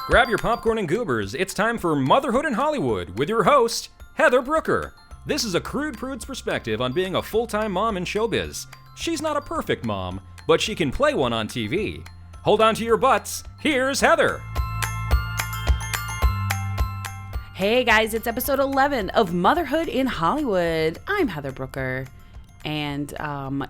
Grab your popcorn and goobers. It's time for Motherhood in Hollywood with your host, Heather Brooker. This is a crude prude's perspective on being a full-time mom in showbiz. She's not a perfect mom, but she can play one on TV. Hold on to your butts. Here's Heather. Hey guys, it's episode 11 of Motherhood in Hollywood. I'm Heather Brooker, and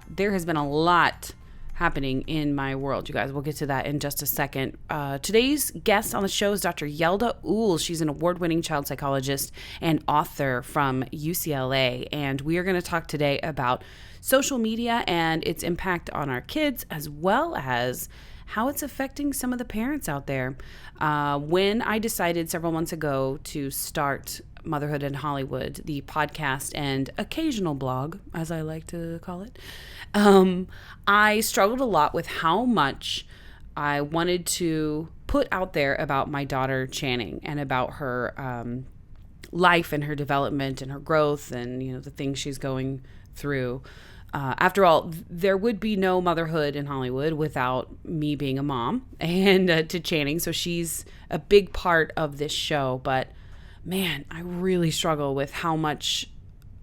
there has been a lot happening in my world, you guys. We'll get to that in just a second. Today's guest on the show is Dr. Yalda Uhls. She's an award-winning child psychologist and author from UCLA, and we are going to talk today about social media and its impact on our kids, as well as how it's affecting some of the parents out there. When I decided several months ago to start Motherhood in Hollywood, the podcast and occasional blog, as I like to call it, I struggled a lot with how much I wanted to put out there about my daughter Channing and about her life and her development and her growth and, you know, the things she's going through. After all, there would be no Motherhood in Hollywood without me being a mom and to Channing. So she's a big part of this show. But man, I really struggle with how much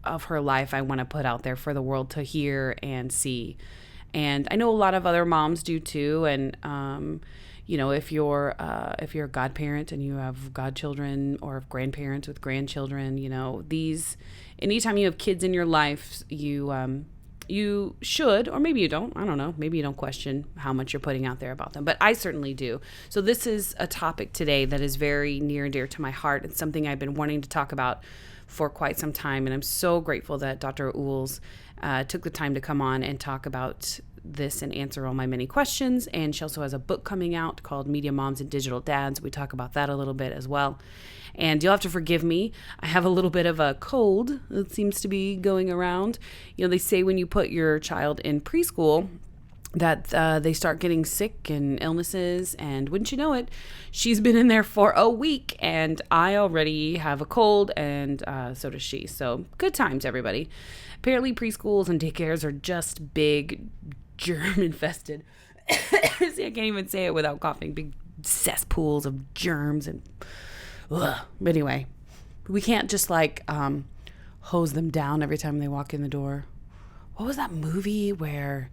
of her life I want to put out there for the world to hear and see. And I know a lot of other moms do too. And, you know, if you're a godparent and you have godchildren or grandparents with grandchildren, you know, anytime you have kids in your life, you should, or maybe you don't, I don't know, maybe you don't question how much you're putting out there about them, but I certainly do. So this is a topic today that is very near and dear to my heart. It's something I've been wanting to talk about for quite some time, and I'm so grateful that Dr. Uhls took the time to come on and talk about this and answer all my many questions. And she also has a book coming out called Media Moms and Digital Dads. We talk about that a little bit as well. And you'll have to forgive me. I have a little bit of a cold that seems to be going around. You know, they say when you put your child in preschool that they start getting sick and illnesses. And wouldn't you know it, she's been in there for a week and I already have a cold, and so does she. So good times, everybody. Apparently preschools and daycares are just big germ infested. See, I can't even say it without coughing. Big cesspools of germs and ugh. But anyway, we can't just hose them down every time they walk in the door. What was that movie where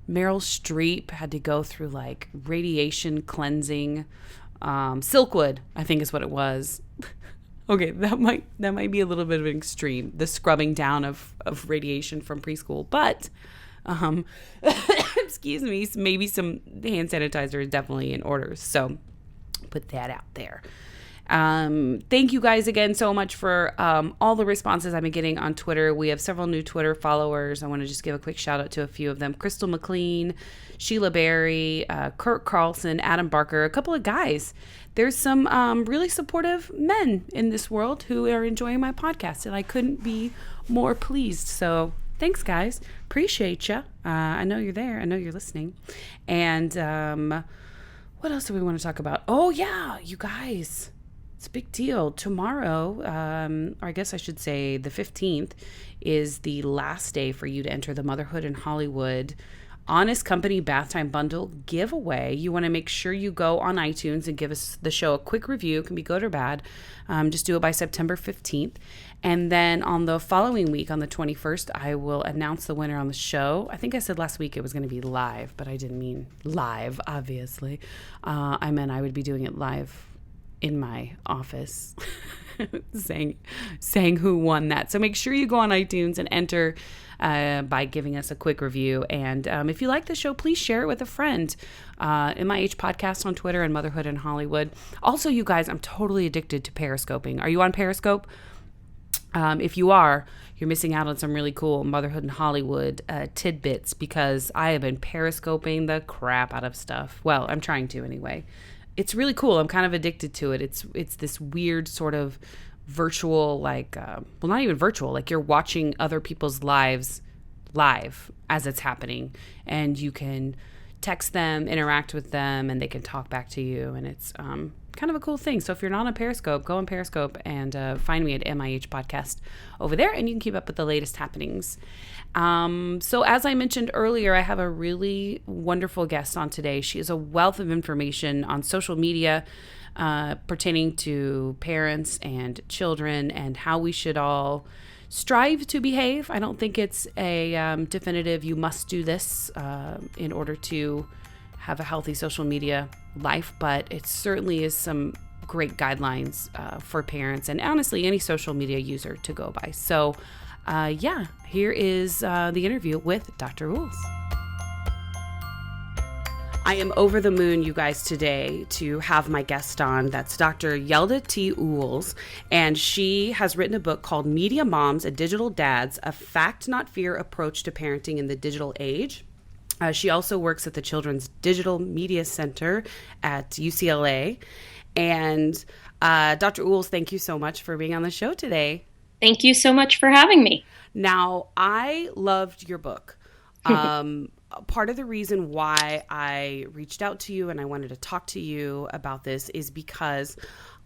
Meryl Streep had to go through like radiation cleansing? Silkwood, I think is what it was. Okay, that might be a little bit of an extreme, the scrubbing down of radiation from preschool, but excuse me, maybe some hand sanitizer is definitely in order. So put that out there. Thank you guys again so much for all the responses I've been getting on Twitter. We have several new Twitter followers. I want to just give a quick shout out to a few of them. Crystal McLean, Sheila Berry, Kurt Carlson, Adam Barker, a couple of guys. There's some really supportive men in this world who are enjoying my podcast, and I couldn't be more pleased. So thanks, guys. Appreciate you. I know you're there. I know you're listening. And what else do we want to talk about? Oh, yeah, you guys. It's a big deal. Tomorrow, or I guess I should say the 15th, is the last day for you to enter the Motherhood in Hollywood Honest Company Bath Time Bundle giveaway. You want to make sure you go on iTunes and give us the show a quick review. It can be good or bad. Just do it by September 15th. And then on the following week, on the 21st, I will announce the winner on the show. I think I said last week it was going to be live, but I didn't mean live, obviously. I meant I would be doing it live in my office saying who won that. So make sure you go on iTunes and enter by giving us a quick review. And if you like the show, please share it with a friend. MIH Podcast on Twitter and Motherhood in Hollywood. Also, you guys, I'm totally addicted to Periscoping. Are you on Periscope? If you are, you're missing out on some really cool Motherhood in Hollywood tidbits, because I have been Periscoping the crap out of stuff. Well, I'm trying to anyway. It's really cool. I'm kind of addicted to it. It's this weird sort of virtual, well, not even virtual, like you're watching other people's lives live as it's happening, and you can text them, interact with them, and they can talk back to you, and it's kind of a cool thing. So if you're not on Periscope, go on Periscope and find me at MIH Podcast over there, and you can keep up with the latest happenings. So as I mentioned earlier, I have a really wonderful guest on today. She is a wealth of information on social media, pertaining to parents and children and how we should all strive to behave. I don't think it's a definitive you must do this in order to have a healthy social media life, but it certainly is some great guidelines for parents and honestly any social media user to go by. So here is the interview with Dr. Uhls. I am over the moon, you guys, today to have my guest on. That's Dr. Yalda T. Uhls, and she has written a book called Media Moms and Digital Dads, A Fact Not Fear Approach to Parenting in the Digital Age. She also works at the Children's Digital Media Center at UCLA. And Dr. Uhls, thank you so much for being on the show today. Thank you so much for having me. Now, I loved your book. Part of the reason why I reached out to you and I wanted to talk to you about this is because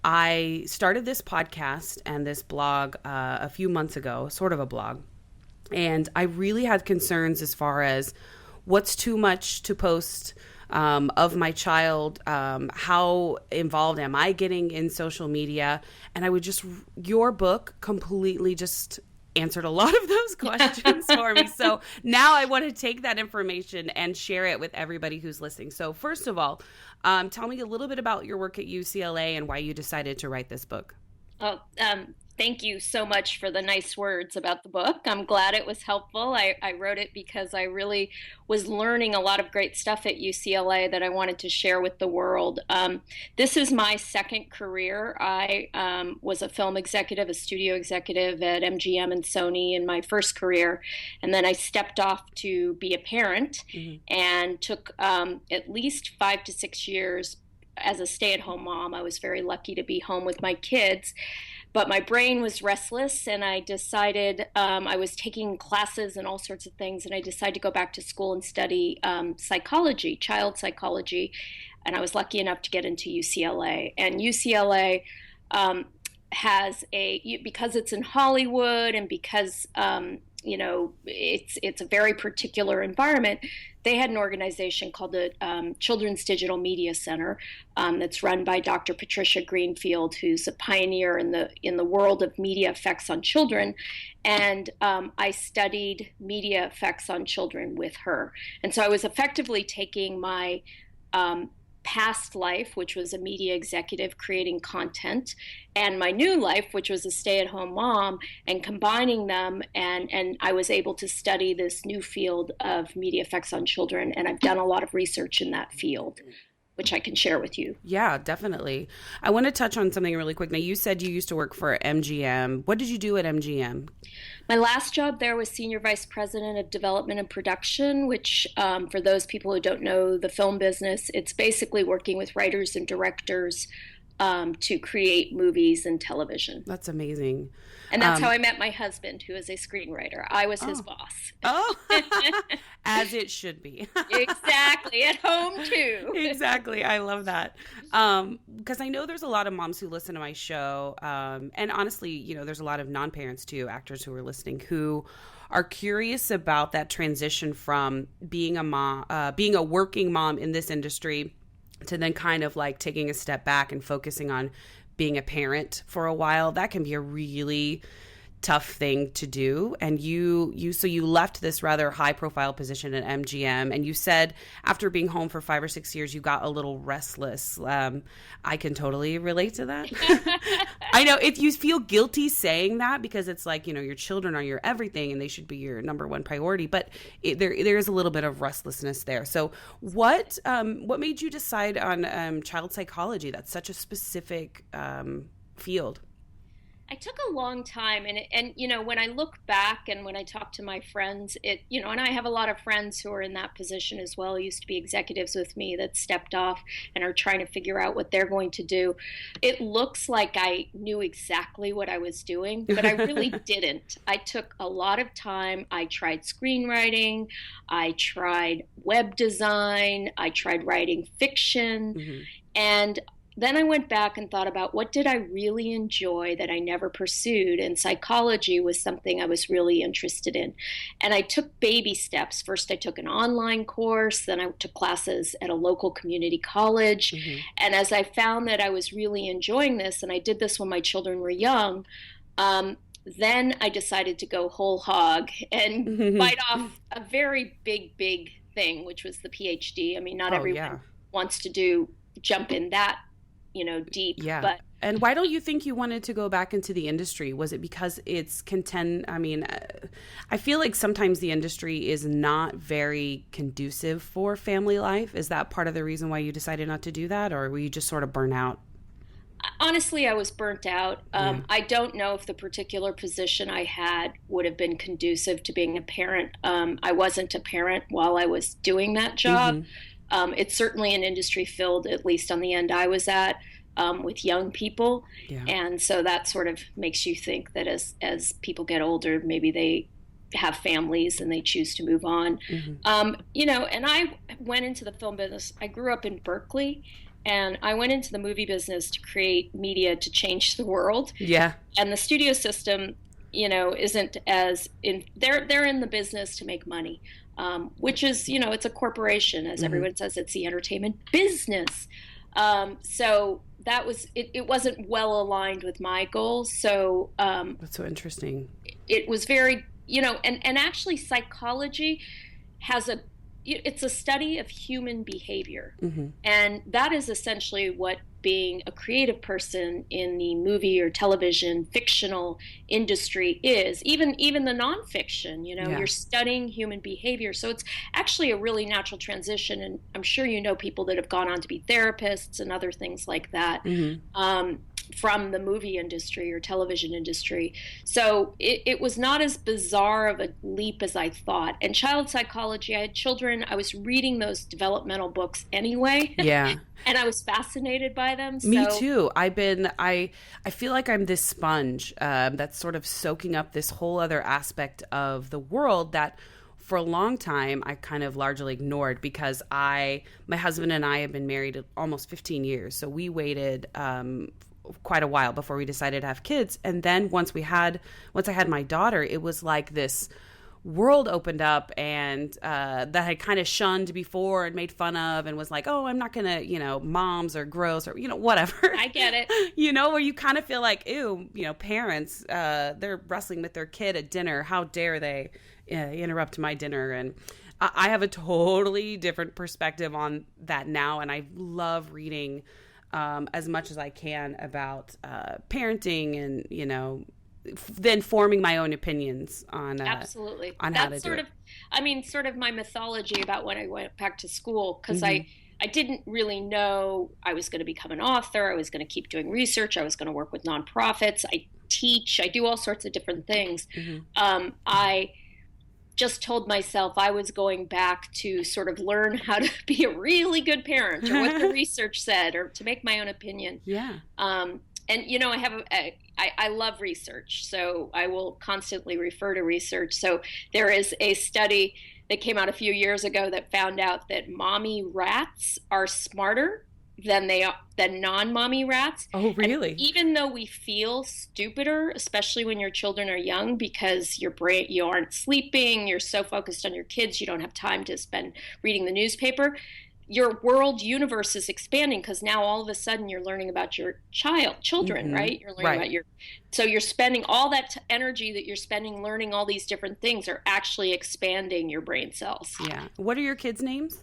I started this podcast and this blog a few months ago, sort of a blog. And I really had concerns as far as what's too much to post of my child, how involved am I getting in social media? And your book completely just answered a lot of those questions for me. So now I want to take that information and share it with everybody who's listening. So first of all, tell me a little bit about your work at UCLA and why you decided to write this book. Thank you so much for the nice words about the book. I'm glad it was helpful. I wrote it because I really was learning a lot of great stuff at UCLA that I wanted to share with the world. This is my second career. I was a film executive, a studio executive at MGM and Sony in my first career. And then I stepped off to be a parent and took at least 5 to 6 years as a stay-at-home mom. I was very lucky to be home with my kids. But my brain was restless, and I decided I was taking classes and all sorts of things, and I decided to go back to school and study psychology, child psychology, and I was lucky enough to get into UCLA. And UCLA has because it's in Hollywood and because it's a very particular environment. They had an organization called the Children's Digital Media Center that's run by Dr. Patricia Greenfield, who's a pioneer in the world of media effects on children. And I studied media effects on children with her. And so I was effectively taking my past life, which was a media executive creating content, and my new life, which was a stay-at-home mom, and combining them, and I was able to study this new field of media effects on children, and I've done a lot of research in that field, which I can share with you. Yeah, definitely. I want to touch on something really quick. Now, you said you used to work for MGM. What did you do at MGM? My last job there was Senior Vice President of Development and Production, which for those people who don't know the film business, it's basically working with writers and directors to create movies and television. That's amazing. And that's how I met my husband, who is a screenwriter. I was his boss. Oh, as it should be. Exactly. At home, too. Exactly. I love that. Because I know there's a lot of moms who listen to my show. And honestly, there's a lot of non-parents, too, actors who are listening, who are curious about that transition from being a mom, being a working mom in this industry to then kind of like taking a step back and focusing on being a parent for a while. That can be a really tough thing to do. And you left this rather high profile position at MGM, and you said after being home for 5 or 6 years, you got a little restless. I can totally relate to that. I know if you feel guilty saying that because it's like, your children are your everything and they should be your number one priority, but there is a little bit of restlessness there. So what made you decide on child psychology? That's such a specific field. I took a long time, and when I look back and when I talk to my friends, and I have a lot of friends who are in that position as well, used to be executives with me that stepped off and are trying to figure out what they're going to do. It looks like I knew exactly what I was doing, but I really didn't. I took a lot of time. I tried screenwriting, I tried web design, I tried writing fiction, and then I went back and thought about what did I really enjoy that I never pursued, and psychology was something I was really interested in. And I took baby steps. First, I took an online course, then I took classes at a local community college. And as I found that I was really enjoying this, and I did this when my children were young, then I decided to go whole hog and bite off a very big thing, which was the PhD. I mean, not everyone wants to jump in that deep. Yeah. But and why don't you think you wanted to go back into the industry? Was it because it's I mean, I feel like sometimes the industry is not very conducive for family life. Is that part of the reason why you decided not to do that, or were you just sort of burnt out? honestly, I was burnt out. I don't know if the particular position I had would have been conducive to being a parent. I wasn't a parent while I was doing that job. It's certainly an industry filled, at least on the end I was at, with young people. And so that sort of makes you think that as people get older, maybe they have families and they choose to move on. And I went into the film business. I grew up in Berkeley, and I went into the movie business to create media to change the world. And the studio system, isn't as they're in the business to make money, which is, it's a corporation, as everyone says. It's the entertainment business. So that was it wasn't well aligned with my goals. So that's so interesting. It was very, and actually psychology it's a study of human behavior. And that is essentially what being a creative person in the movie or television fictional industry is. Even the nonfiction, you're studying human behavior. So it's actually a really natural transition. And I'm sure people that have gone on to be therapists and other things like that. From the movie industry or television industry. So it was not as bizarre of a leap as I thought. And child psychology, I had children, I was reading those developmental books anyway. And I was fascinated by them. Me too. I feel like I'm this sponge that's sort of soaking up this whole other aspect of the world that for a long time I kind of largely ignored, because my husband and I have been married almost 15 years. So we waited quite a while before we decided to have kids. And then once I had my daughter, it was like this world opened up, and that I had kind of shunned before and made fun of and was like, oh, I'm not gonna, moms are gross, or whatever. I get it. Where you kind of feel like, ew, parents, they're wrestling with their kid at dinner, how dare they interrupt my dinner. And I have a totally different perspective on that now, and I love reading as much as I can about parenting, and then forming my own opinions on absolutely on that's how to sort do it. Sort of my mythology about when I went back to school, because I didn't really know I was going to become an author. I was going to keep doing research. I was going to work with nonprofits. I teach. I do all sorts of different things. I just told myself I was going back to sort of learn how to be a really good parent, or what the research said, or to make my own opinion. I love research, so I will constantly refer to research. So there is a study that came out a few years ago that found out that mommy rats are smarter than non-mommy rats. Oh, really? And even though we feel stupider, especially when your children are young, because you aren't sleeping, you're so focused on your kids, you don't have time to spend reading the newspaper. Your universe is expanding, because now all of a sudden you're learning about your children, right? You're learning about so you're spending all that energy that you're spending learning all these different things are actually expanding your brain cells. Yeah. What are your kids' names?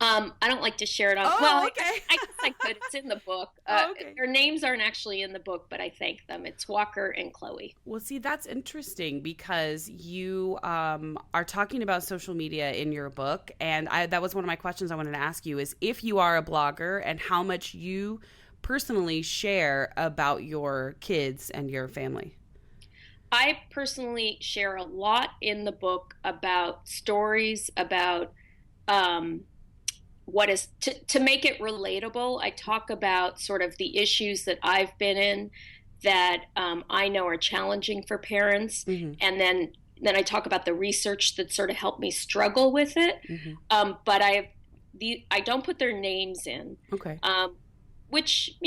I don't like to share it on. Okay. I guess I could. It's in the book. Okay. Their names aren't actually in the book, but I thank them. It's Walker and Chloe. Well, see, that's interesting, because you are talking about social media in your book, and that was one of my questions I wanted to ask you, is if you are a blogger and how much you personally share about your kids and your family. I personally share a lot in the book about stories, about what is to make it relatable. I talk about sort of the issues that I've been in that I know are challenging for parents, and then I talk about the research that sort of helped me struggle with it. But I don't put their names in. Okay. which,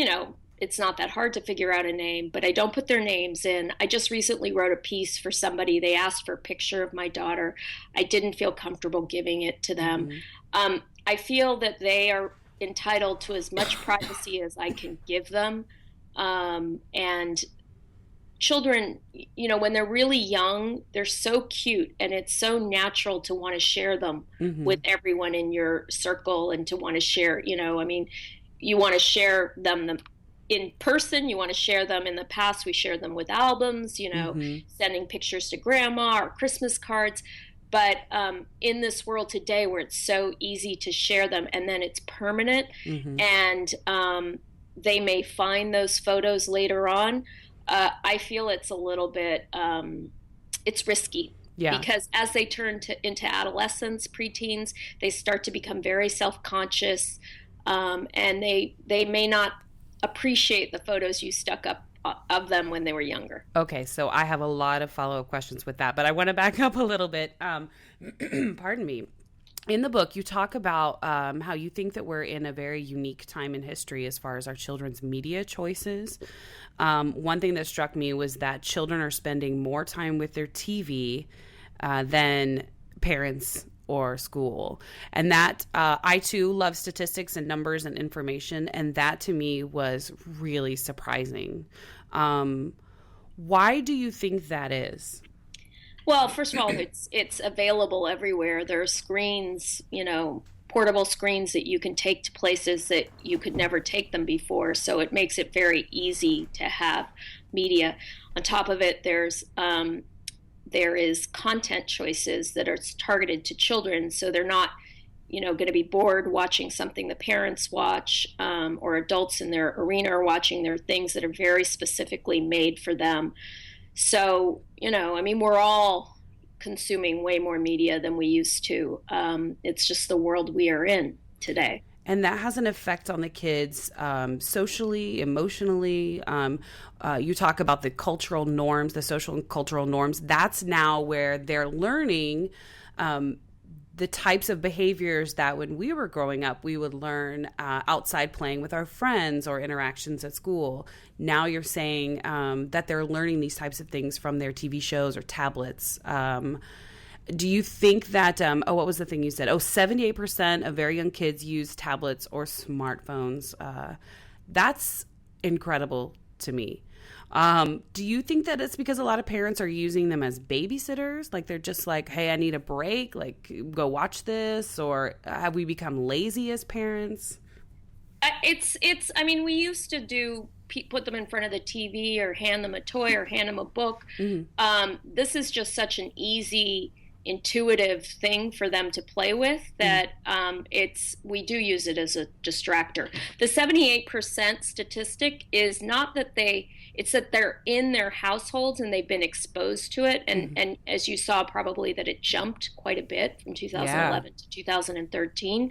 it's not that hard to figure out a name, but I don't put their names in. I just recently wrote a piece for somebody. They asked for a picture of my daughter. I didn't feel comfortable giving it to them. I feel that they are entitled to as much privacy as I can give them. And children, when they're really young, they're so cute, and it's so natural to want to share them with everyone in your circle, and to want to share, you want to share them in person, you want to share them. In the past, we shared them with albums, sending pictures to grandma or Christmas cards. But in this world today, where it's so easy to share them and then it's permanent, and they may find those photos later on, I feel it's a little bit, it's risky. Yeah. Because as they turn into adolescence, preteens, they start to become very self-conscious, and they may not appreciate the photos you stuck up of them when they were younger. Okay, so I have a lot of follow-up questions with that, but I want to back up a little bit. Pardon me. In the book, you talk about how you think that we're in a very unique time in history as far as our children's media choices. One thing that struck me was that children are spending more time with their TV than parents or school. And that I too love statistics and numbers and information, and that to me was really surprising. Why do you think that is? Well, first of all, it's available everywhere. There are screens, portable screens that you can take to places that you could never take them before. So it makes it very easy to have media. On top of it, there is content choices that are targeted to children, so they're not, going to be bored watching something the parents watch, or adults in their arena are watching. There are things that are very specifically made for them. So, we're all consuming way more media than we used to. It's just the world we are in today. And that has an effect on the kids socially, emotionally. You talk about the cultural norms, the social and cultural norms. That's now where they're learning the types of behaviors that when we were growing up, we would learn outside playing with our friends or interactions at school. Now you're saying that they're learning these types of things from their TV shows or tablets. Do you think that, what was the thing you said? 78% of very young kids use tablets or smartphones. That's incredible to me. Do you think that it's because a lot of parents are using them as babysitters? Like they're just like, hey, I need a break, like go watch this, or have we become lazy as parents? We used to put them in front of the TV or hand them a toy or hand them a book. This is just such an easy, intuitive thing for them to play with that we do use it as a distractor. The 78% statistic is not that it's that they're in their households and they've been exposed to it, and as you saw probably that it jumped quite a bit from 2011 to 2013.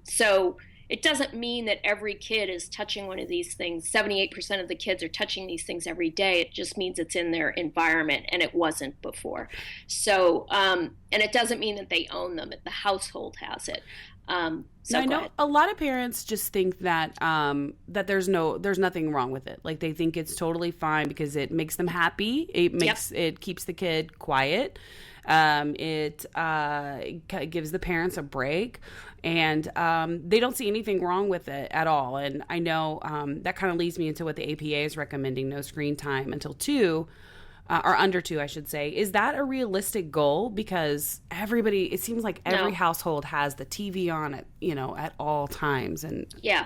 So it doesn't mean that every kid is touching one of these things. 78% of the kids are touching these things every day. It just means it's in their environment, and it wasn't before. So, and it doesn't mean that they own them. The household has it. So I know a lot of parents just think that that there's nothing wrong with it. Like they think it's totally fine because it makes them happy. It keeps the kid quiet. It gives the parents a break, and they don't see anything wrong with it at all. And I know that kind of leads me into what the APA is recommending: no screen time until 2. Or under 2, I should say. Is that a realistic goal? Because it seems like every household has the TV on at all times. And yeah,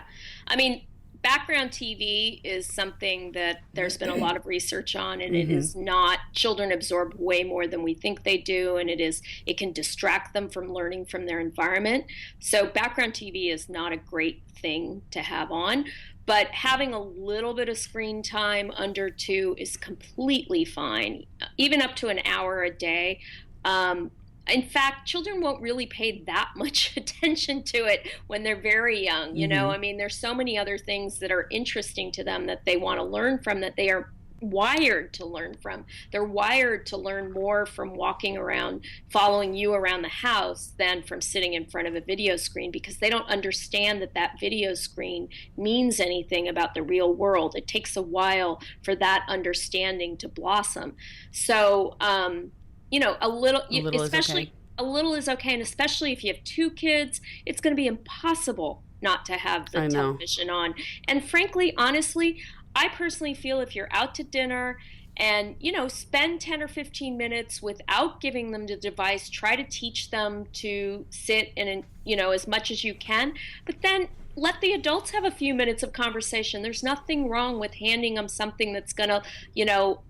background TV is something that there's been a lot of research on, and it is not. Children absorb way more than we think they do, and it can distract them from learning from their environment. So background TV is not a great thing to have on. But having a little bit of screen time under 2 is completely fine, even up to an hour a day. In fact, children won't really pay that much attention to it when they're very young. There's so many other things that are interesting to them that they want to learn from, that they are wired to learn from. They're wired to learn more from walking around, following you around the house than from sitting in front of a video screen, because they don't understand that that video screen means anything about the real world. It takes a while for that understanding to blossom. So, a little, A little is okay. especially a little is okay. And especially if you have two kids, it's going to be impossible not to have the I know. television on. And frankly, honestly, I personally feel if you're out to dinner and, spend 10 or 15 minutes without giving them the device, try to teach them to sit and, as much as you can, but then let the adults have a few minutes of conversation. There's nothing wrong with handing them something that's going to,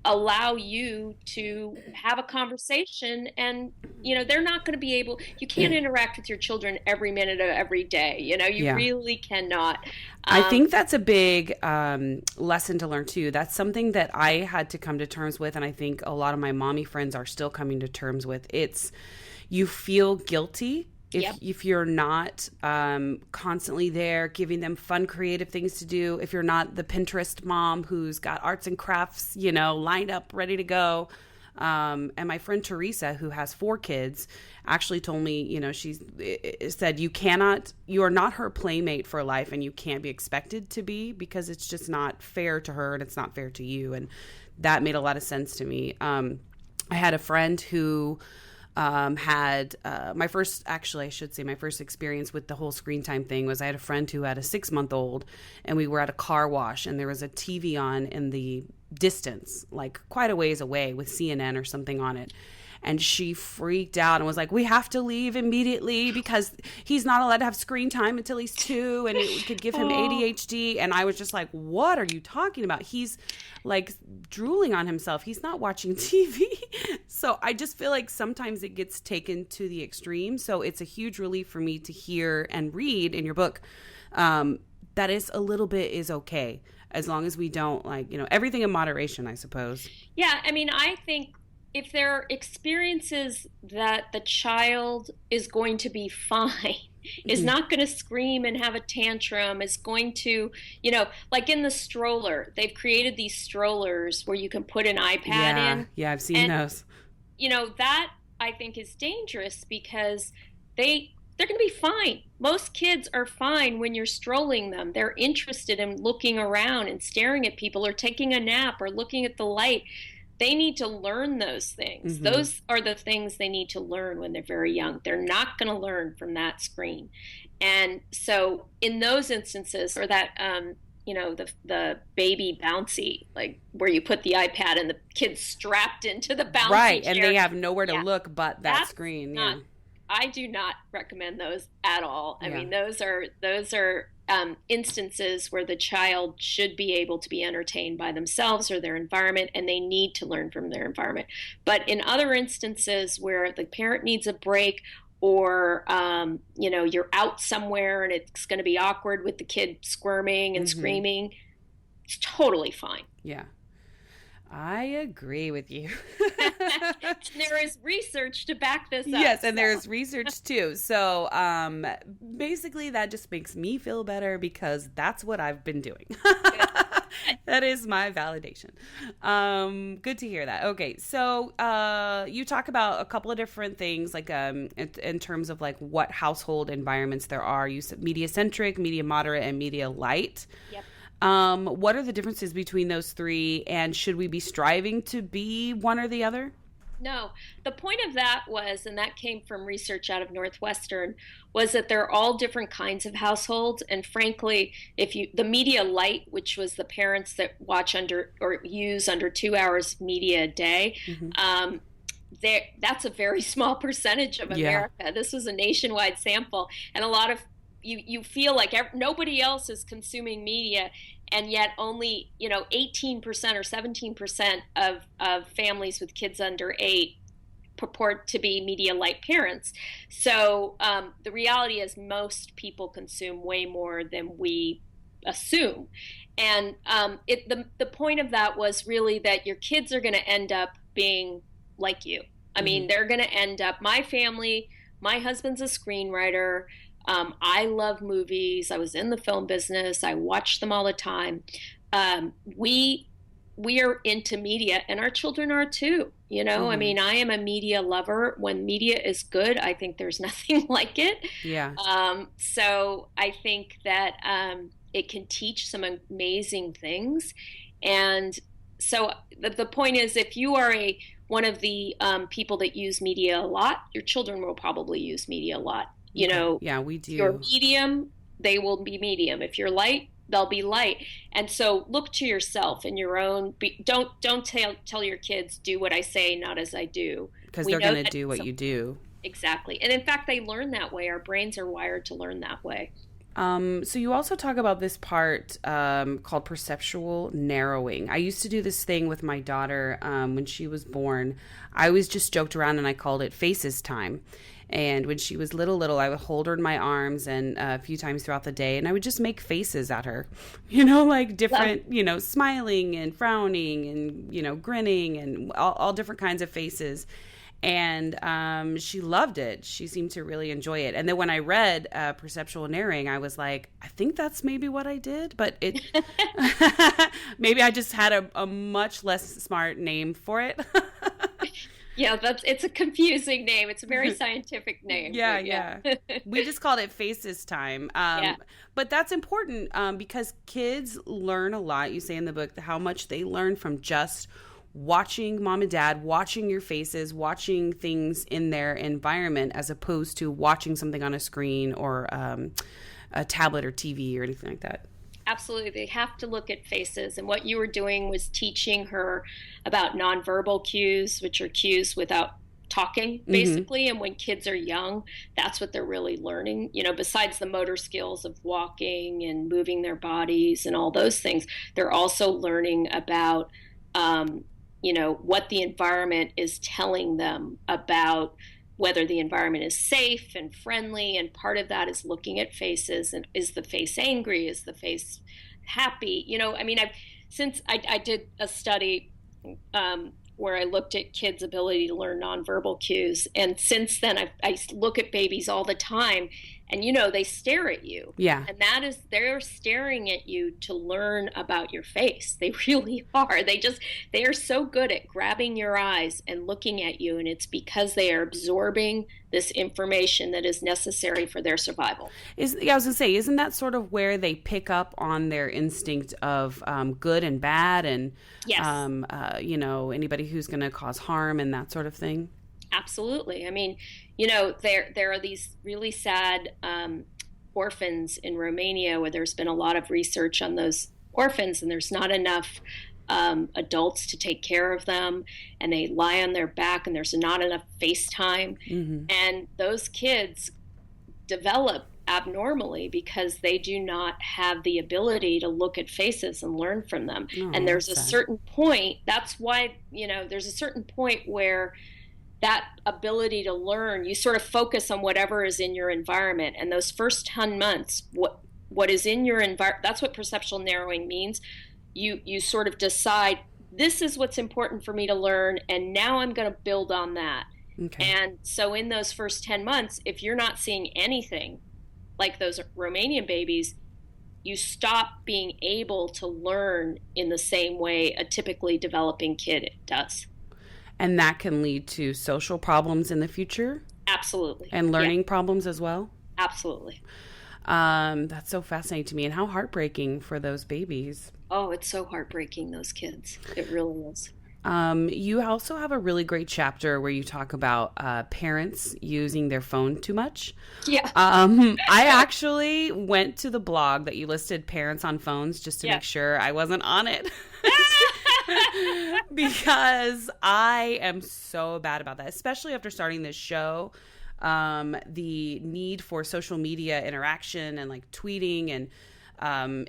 allow you to have a conversation. And, they're not going to be able, you can't interact with your children every minute of every day. You Yeah. really cannot. I think that's a big lesson to learn too. That's something that I had to come to terms with, and I think a lot of my mommy friends are still coming to terms with. It's you feel guilty Yep. if you're not constantly there giving them fun, creative things to do. If you're not the Pinterest mom who's got arts and crafts, lined up, ready to go. And my friend Teresa, who has 4 kids, actually told me, she said, you are not her playmate for life, and you can't be expected to be, because it's just not fair to her and it's not fair to you. And that made a lot of sense to me. I had a friend who had my first experience with the whole screen time thing was I had a friend who had a 6-month-old, and we were at a car wash, and there was a TV on in the distance, like quite a ways away, with CNN or something on it. And she freaked out and was like, we have to leave immediately because he's not allowed to have screen time until he's 2, and it could give him ADHD. And I was just like, what are you talking about? He's like drooling on himself. He's not watching TV. So I just feel like sometimes it gets taken to the extreme. So it's a huge relief for me to hear and read in your book that is a little bit is okay, as long as we don't everything in moderation, I suppose. Yeah, I mean, I think if there are experiences that the child is going to be fine, is not going to scream and have a tantrum, is going to, like in the stroller, they've created these strollers where you can put an iPad in. Yeah, I've seen those. That I think is dangerous because they're going to be fine. Most kids are fine when you're strolling them. They're interested in looking around and staring at people or taking a nap or looking at the light. They need to learn those things. Those are the things they need to learn when they're very young. They're not going to learn from that screen. And so in those instances, or that, the baby bouncy, like where you put the iPad and the kid's strapped into the bouncy right, chair. and they have nowhere to look but that screen. I do not recommend those at all. I mean, those are instances where the child should be able to be entertained by themselves or their environment, and they need to learn from their environment. But in other instances where the parent needs a break, or you're out somewhere and it's going to be awkward with the kid squirming and screaming, it's totally fine. Yeah. I agree with you. There is research to back this up. Yes, and there's research too. So basically that just makes me feel better because that's what I've been doing. That is my validation. Good to hear that. Okay, so you talk about a couple of different things, like in terms of like what household environments there are. You said media centric, media moderate, and media light. Yep. What are the differences between those 3, and should we be striving to be one or the other? No, the point of that was, and that came from research out of Northwestern, was that there are all different kinds of households. And frankly, the media light, which was the parents that watch under or use under 2 hours of media a day, that's a very small percentage of America. Yeah. This was a nationwide sample, and a lot of you feel like nobody else is consuming media, and yet only 18% or 17% of families with kids under 8 purport to be media light parents. So the reality is most people consume way more than we assume. And the point of that was really that your kids are going to end up being like you. I mean, they're going to end up, my family, my husband's a screenwriter. I love movies. I was in the film business. I watched them all the time. We we are into media, and our children are too. I mean, I am a media lover. When media is good, I think there's nothing like it. Yeah. So I think that it can teach some amazing things. And so the point is, if you are one of the people that use media a lot, your children will probably use media a lot. Yeah, we do. If you're medium, they will be medium. If you're light, they'll be light. And so look to yourself and your own. Don't tell your kids, do what I say, not as I do. Because they're going to do what you do. Exactly. And in fact, they learn that way. Our brains are wired to learn that way. So you also talk about this part called perceptual narrowing. I used to do this thing with my daughter when she was born. I always just joked around and I called it faces time. And when she was little, I would hold her in my arms and a few times throughout the day, and I would just make faces at her, like different, smiling and frowning and, grinning and all different kinds of faces. And she loved it. She seemed to really enjoy it. And then when I read perceptual narrowing, I was like, I think that's maybe what I did, but it maybe I just had a much less smart name for it. Yeah, it's a confusing name. It's a very scientific name. Yeah. We just called it faces time. But that's important because kids learn a lot. You say in the book how much they learn from just watching mom and dad, watching your faces, watching things in their environment, as opposed to watching something on a screen or a tablet or TV or anything like that. Absolutely. They have to look at faces. And what you were doing was teaching her about nonverbal cues, which are cues without talking, basically. And when kids are young, that's what they're really learning. Besides the motor skills of walking and moving their bodies and all those things, they're also learning about, what the environment is telling them about whether the environment is safe and friendly. And part of that is looking at faces. And is the face angry? Is the face happy? I did a study where I looked at kids' ability to learn nonverbal cues. And since then, I look at babies all the time, and they stare at you. Yeah. And they're staring at you to learn about your face. They really are. They are so good at grabbing your eyes and looking at you. And it's because they are absorbing this information that is necessary for their survival. I was going to say, isn't that sort of where they pick up on their instinct of good and bad and, yes. Anybody who's going to cause harm and that sort of thing? Absolutely. I mean, there are these really sad orphans in Romania where there's been a lot of research on those orphans, and there's not enough adults to take care of them, and they lie on their back, and there's not enough face time. And those kids develop abnormally because they do not have the ability to look at faces and learn from them. And there's a certain point, that's why, there's a certain point where that ability to learn, you sort of focus on whatever is in your environment. And those first 10 months, what is in your environment, that's what perceptual narrowing means. You sort of decide, this is what's important for me to learn, and now I'm going to build on that. Okay. And so in those first 10 months, if you're not seeing anything like those Romanian babies, you stop being able to learn in the same way a typically developing kid does. And that can lead to social problems in the future? Absolutely. And learning problems as well? Absolutely. That's so fascinating to me. And how heartbreaking for those babies. Oh, it's so heartbreaking, those kids. It really is. You also have a really great chapter where you talk about parents using their phone too much. Yeah. I actually went to the blog that you listed parents on phones just to make sure I wasn't on it. Because I am so bad about that, especially after starting this show. The need for social media interaction and like tweeting and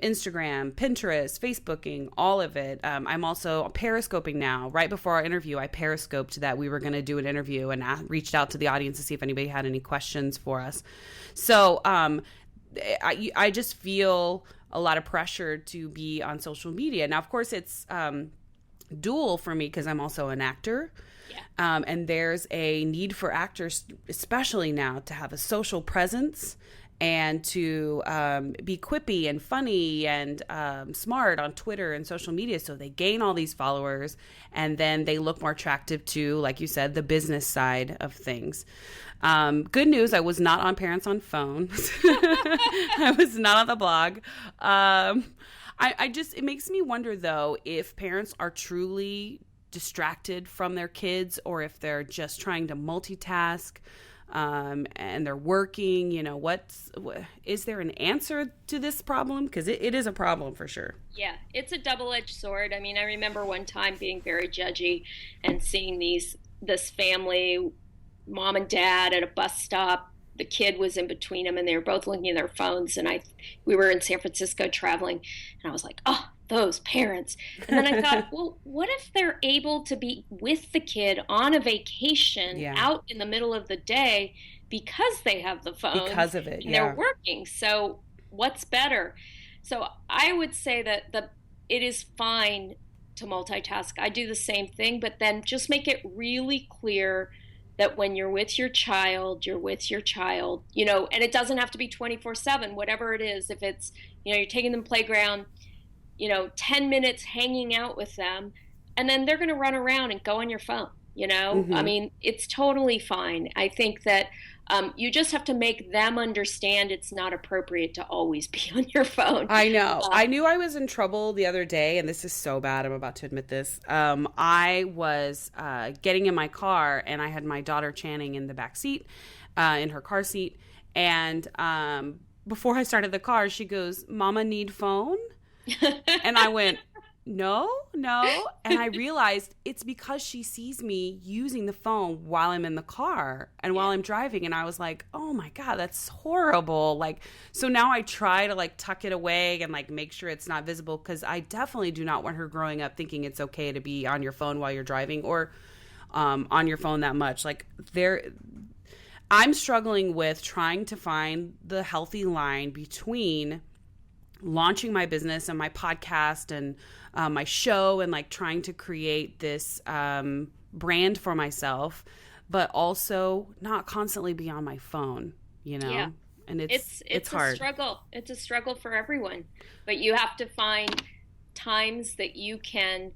Instagram, Pinterest, Facebooking, all of it. I'm also periscoping now. Right before our interview, I periscoped that we were going to do an interview and reached out to the audience to see if anybody had any questions for us. So I just feel a lot of pressure to be on social media. Now, of course, it's dual for me because I'm also an actor. And there's a need for actors, especially now, to have a social presence and to be quippy and funny and smart on Twitter and social media. So they gain all these followers, and then they look more attractive to, like you said, the business side of things. Good news, I was not on Parents on Phone. I was not on the blog. It makes me wonder, though, if parents are truly distracted from their kids, or if they're just trying to multitask, and they're working. Is there an answer to this problem? Because it is a problem for sure. Yeah, it's a double-edged sword. I mean, I remember one time being very judgy and seeing this family, mom and dad, at a bus stop. The kid was in between them, and they were both looking at their phones. And we were in San Francisco traveling, and I was like, oh, those parents. And then I thought, well, what if they're able to be with the kid on a vacation out in the middle of the day because they have the phone? Because of it, and they're working. So what's better? So I would say that it is fine to multitask. I do the same thing, but then just make it really clear that when you're with your child, you're with your child, and it doesn't have to be 24/7, whatever it is. If it's, you're taking them playground, 10 minutes hanging out with them, and then they're going to run around and go on your phone, Mm-hmm. I mean, it's totally fine. I think that you just have to make them understand it's not appropriate to always be on your phone. I know. I knew I was in trouble the other day, and this is so bad. I'm about to admit this. I was getting in my car, and I had my daughter Channing in the back seat, in her car seat. And before I started the car, she goes, "Mama, need phone?" And I went, no. And I realized it's because she sees me using the phone while I'm in the car and while I'm driving. And I was like, oh my God, that's horrible. So now I try to tuck it away and make sure it's not visible, because I definitely do not want her growing up thinking it's okay to be on your phone while you're driving, or on your phone that much. I'm struggling with trying to find the healthy line between launching my business and my podcast and my show, and trying to create this brand for myself, but also not constantly be on my phone, Yeah. And it's a hard. struggle. It's a struggle for everyone, but you have to find times that you can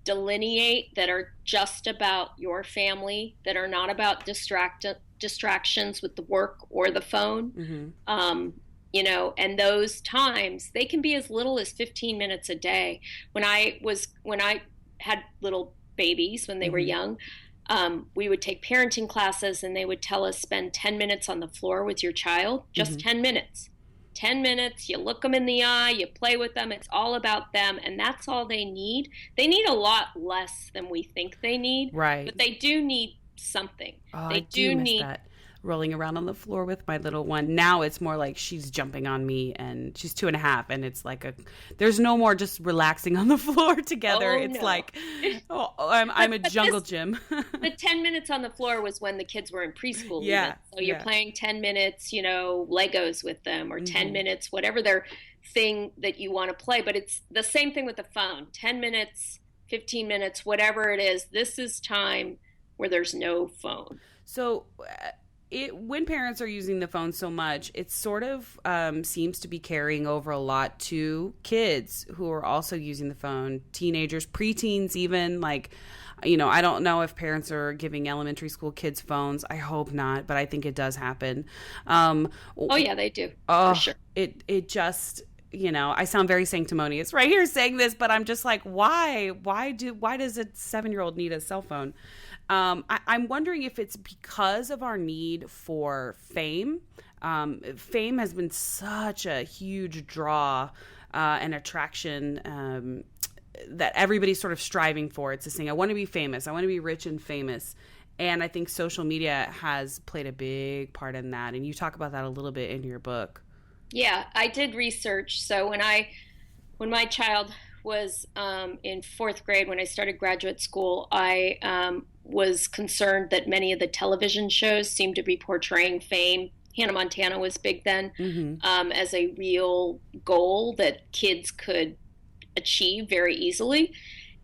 delineate that are just about your family, that are not about distractions with the work or the phone. Mm-hmm. And those times, they can be as little as 15 minutes a day. When I had little babies, when they were young, we would take parenting classes, and they would tell us, spend 10 minutes on the floor with your child, just 10 minutes. 10 minutes, you look them in the eye, you play with them, it's all about them, and that's all they need. They need a lot less than we think they need, right? But they do need something. Oh, they I do miss need that. Rolling around on the floor with my little one. Now it's more like she's jumping on me, and she's 2.5, and it's there's no more just relaxing on the floor together. It's no. I'm a jungle gym. The 10 minutes on the floor was when the kids were in preschool. Yeah. So you're playing 10 minutes, Legos with them, or 10 minutes, whatever their thing that you want to play. But it's the same thing with the phone. 10 minutes, 15 minutes, whatever it is. This is time where there's no phone. So when parents are using the phone so much, it sort of seems to be carrying over a lot to kids who are also using the phone, teenagers, preteens even. I don't know if parents are giving elementary school kids phones. I hope not, but I think it does happen. Oh, yeah, they do, for sure. It just... I sound very sanctimonious right here saying this, but I'm just like, why? Why does a 7-year-old need a cell phone? I'm wondering if it's because of our need for fame. Fame has been such a huge draw and attraction that everybody's sort of striving for. It's this thing, I want to be famous. I want to be rich and famous. And I think social media has played a big part in that. And you talk about that a little bit in your book. Yeah, I did research. So when my child was in 4th grade, when I started graduate school, I was concerned that many of the television shows seemed to be portraying fame. Hannah Montana was big then, as a real goal that kids could achieve very easily.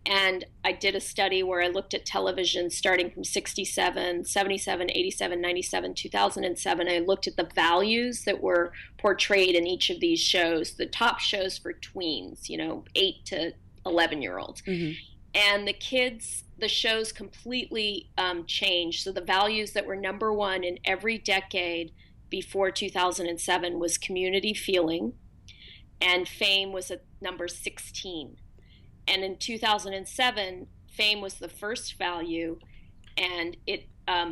And I did a study where I looked at television starting from 67, 77, 87, 97, 2007. I looked at the values that were portrayed in each of these shows, the top shows for tweens, 8 to 11-year-olds. Mm-hmm. And the shows completely changed. So the values that were number one in every decade before 2007 was community feeling, and fame was at number 16. And in 2007, fame was the first value, and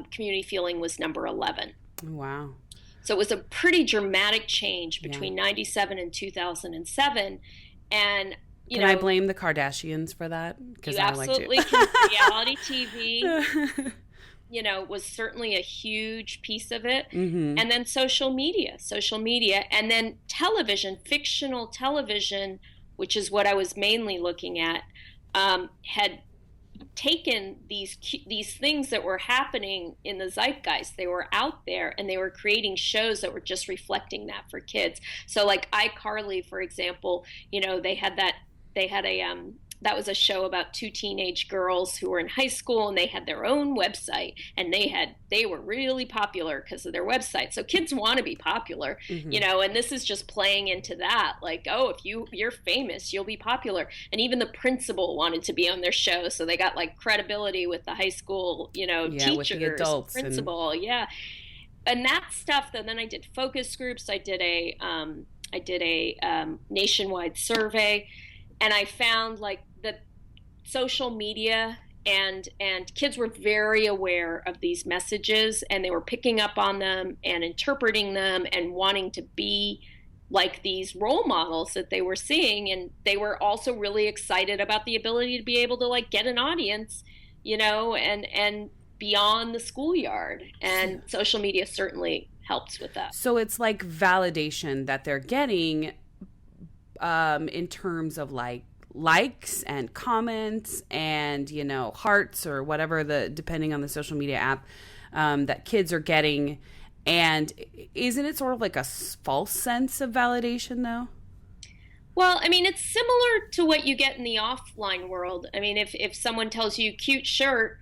community feeling was number 11. Wow. So it was a pretty dramatic change between 97 and 2007. And can I blame the Kardashians for that? You absolutely can. Reality TV, was certainly a huge piece of it. Mm-hmm. And then social media, and then television, fictional television, which is what I was mainly looking at, had taken these things that were happening in the zeitgeist. They were out there, and they were creating shows that were just reflecting that for kids. So like iCarly, for example, they had that was a show about two teenage girls who were in high school, and they had their own website, and they were really popular because of their website. So kids want to be popular, mm-hmm. And this is just playing into that, like, oh, if you're famous, you'll be popular. And even the principal wanted to be on their show, so they got like credibility with the high school, teachers, with the adults, principal, and that stuff. Then I did focus groups. I did a nationwide survey. And I found like the social media and kids were very aware of these messages, and they were picking up on them and interpreting them and wanting to be like these role models that they were seeing. And they were also really excited about the ability to be able to like get an audience, and beyond the schoolyard. And social media certainly helps with that. So it's like validation that they're getting in terms of like likes and comments and hearts or whatever, depending on the social media app that kids are getting. And isn't it sort of like a false sense of validation though? Well, I mean, it's similar to what you get in the offline world. I mean, if someone tells you cute shirt,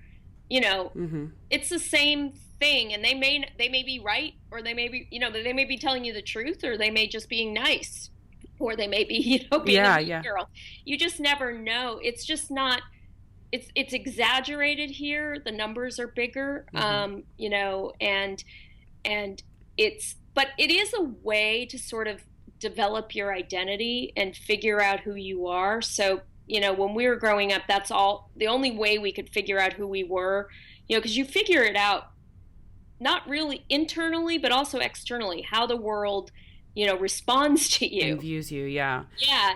mm-hmm. it's the same thing, and they may be right, or they may be they may be telling you the truth, or they may just being nice, or they may be being a mean girl. You just never know. It's just not. It's exaggerated here. The numbers are bigger, mm-hmm. and but it is a way to sort of develop your identity and figure out who you are. So when we were growing up, that's the only way we could figure out who we were. Because you figure it out not really internally, but also externally, how the world responds to you and views you. Yeah,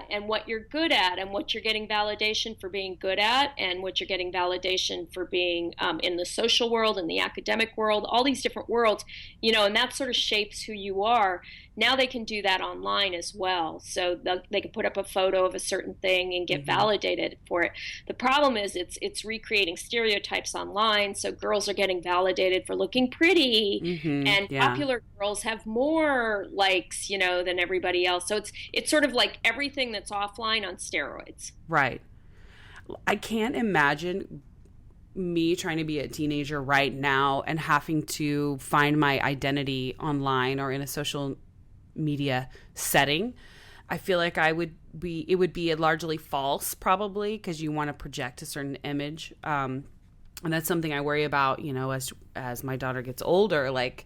and what you're good at, and what you're getting validation for being good at, and what you're getting validation for being in the social world and the academic world, all these different worlds, and that sort of shapes who you are. Now they can do that online as well. So they can put up a photo of a certain thing and get mm-hmm. validated for it. The problem is it's recreating stereotypes online. So girls are getting validated for looking pretty, mm-hmm. and popular girls have more likes, than everybody else. So it's sort of like everything that's offline on steroids. Right. I can't imagine me trying to be a teenager right now and having to find my identity online or in a social media setting. I feel like it would be largely false, probably, because you want to project a certain image, and that's something I worry about, as my daughter gets older. Like,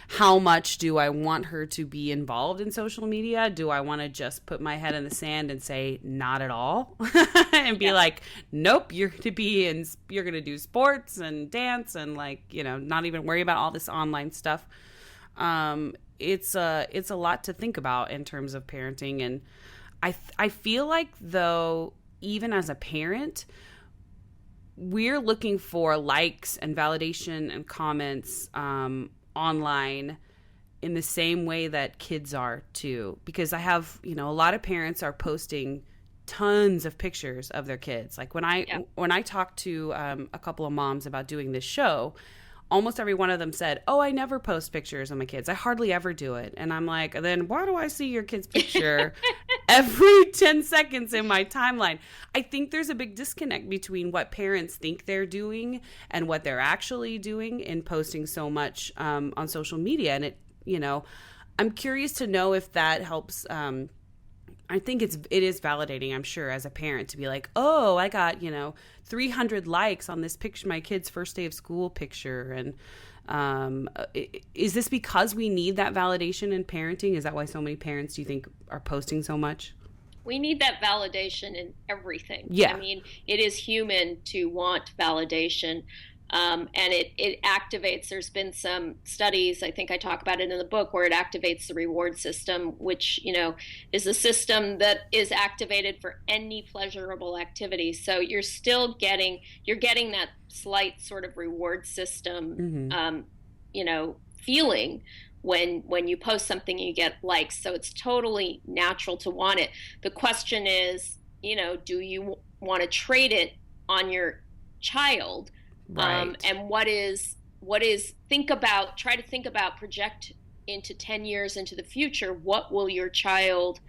how much do I want her to be involved in social media? Do I want to just put my head in the sand and say not at all and be like, nope, you're going to do sports and dance and not even worry about all this online stuff. It's a lot to think about in terms of parenting. And I feel like, though, even as a parent, we're looking for likes and validation and comments online in the same way that kids are too, because I have, a lot of parents are posting tons of pictures of their kids. Like when I talked to a couple of moms about doing this show, almost every one of them said, oh, I never post pictures of my kids. I hardly ever do it. And I'm like, then why do I see your kid's picture every 10 seconds in my timeline. I think there's a big disconnect between what parents think they're doing and what they're actually doing in posting so much on social media. And I'm curious to know if that helps. I think it is validating, I'm sure, as a parent to be like, oh, I got, 300 likes on this picture, my kid's first day of school picture. And is this because we need that validation in parenting? Is that why so many parents, do you think, are posting so much? We need that validation in everything. Yeah. I mean, it is human to want validation. And it activates. There's been some studies, I think I talk about it in the book, where it activates the reward system, which, is a system that is activated for any pleasurable activity. So you're getting that slight sort of reward system, feeling when you post something and you get likes. So it's totally natural to want it. The question is, do you want to trade it on your child? Right. And try to think about, project into 10 years into the future. What will your child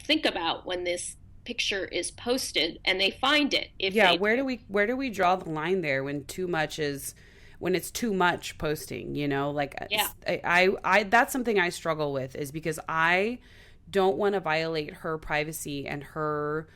think about when this picture is posted and they find it? Where do we draw the line there when it's too much posting, I that's something I struggle with, is because I don't want to violate her privacy and her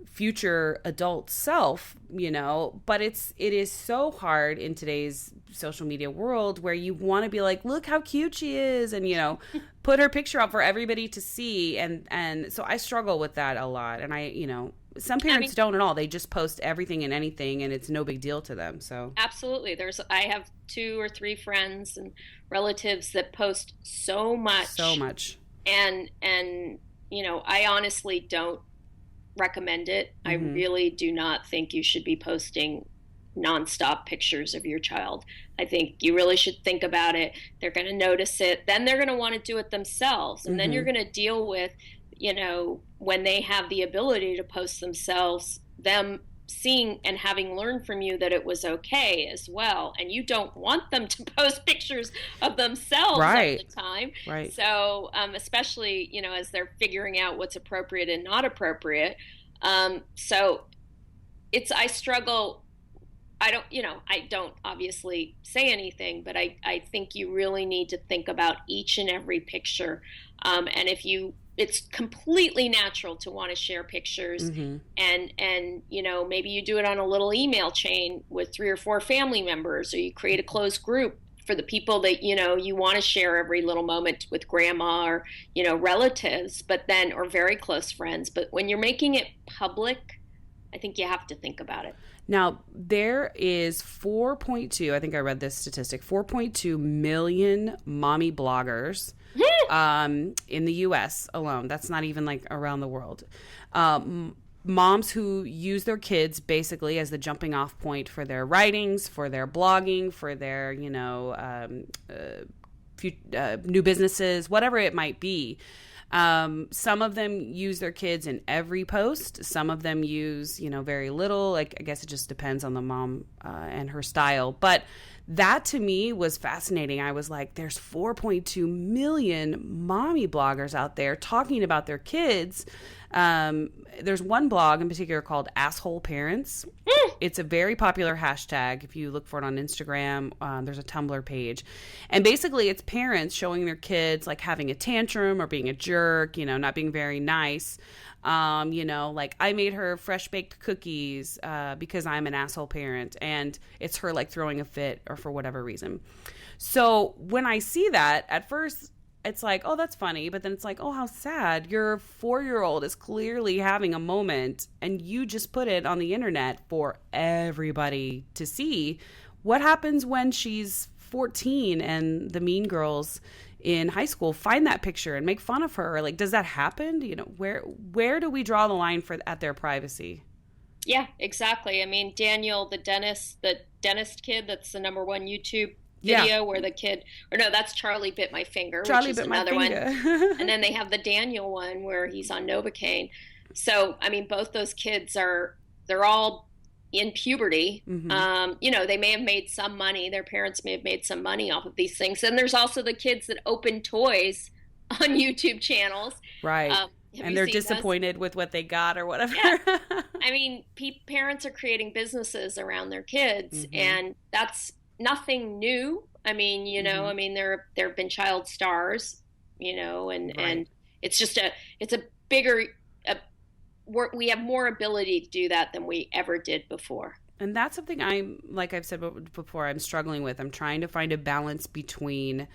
future adult self, but it is so hard in today's social media world where you want to be like, look how cute she is, and put her picture up for everybody to see, and so I struggle with that a lot. And some parents don't at all. They just post everything and anything, and it's no big deal to them. So absolutely, I have 2 or 3 friends and relatives that post so much, and I honestly don't recommend it. I really do not think you should be posting nonstop pictures of your child. I think you really should think about it. They're going to notice it. Then they're going to want to do it themselves. And then you're going to deal with, when they have the ability to post themselves, them seeing and having learned from you that it was okay as well. And you don't want them to post pictures of themselves all the time. Right. So, especially, as they're figuring out what's appropriate and not appropriate. So I struggle. I don't obviously say anything, but I think you really need to think about each and every picture. And it's completely natural to want to share pictures, and maybe you do it on a little email chain with 3 or 4 family members, or you create a closed group for the people that you want to share every little moment with, grandma or relatives, or very close friends. But when you're making it public, I think you have to think about it. Now, there is 4.2, I think I read this statistic, 4.2 million mommy bloggers in the U.S. alone. That's not even like around the world. Moms who use their kids basically as the jumping off point for their writings, for their blogging, for their, new businesses, whatever it might be. Some of them use their kids in every post. Some of them use, very little. Like, I guess it just depends on the mom and her style. But that to me was fascinating. I was like, there's 4.2 million mommy bloggers out there talking about their kids. There's one blog in particular called Asshole Parents. It's a very popular hashtag. If you look for it on Instagram, there's a Tumblr page. And basically it's parents showing their kids like having a tantrum or being a jerk, not being very nice. Like I made her fresh baked cookies because I'm an asshole parent, and it's her like throwing a fit or for whatever reason. So when I see that, at first it's like, oh, that's funny. But then it's like, oh, how sad. Your 4-year-old is clearly having a moment and you just put it on the internet for everybody to see. What happens when she's 14 and the mean girls in high school find that picture and make fun of her? Like, does that happen? Where do we draw the line at their privacy? Yeah, exactly. I mean, Daniel, the dentist kid, that's the #1 YouTube video where the kid, or no, that's Charlie Bit My Finger, which is another one. And then they have the Daniel one where he's on Novocaine. So, I mean, both those kids they're all in puberty. They may have made some money. Their parents may have made some money off of these things. And there's also the kids that open toys on YouTube channels. Right. And they're disappointed with what they got or whatever. Yeah. I mean, parents are creating businesses around their kids, and that's nothing new. I mean, I mean, there have been child stars, and it's just it's a bigger, we have more ability to do that than we ever did before. And that's something like I've said before, I'm struggling with. I'm trying to find a balance between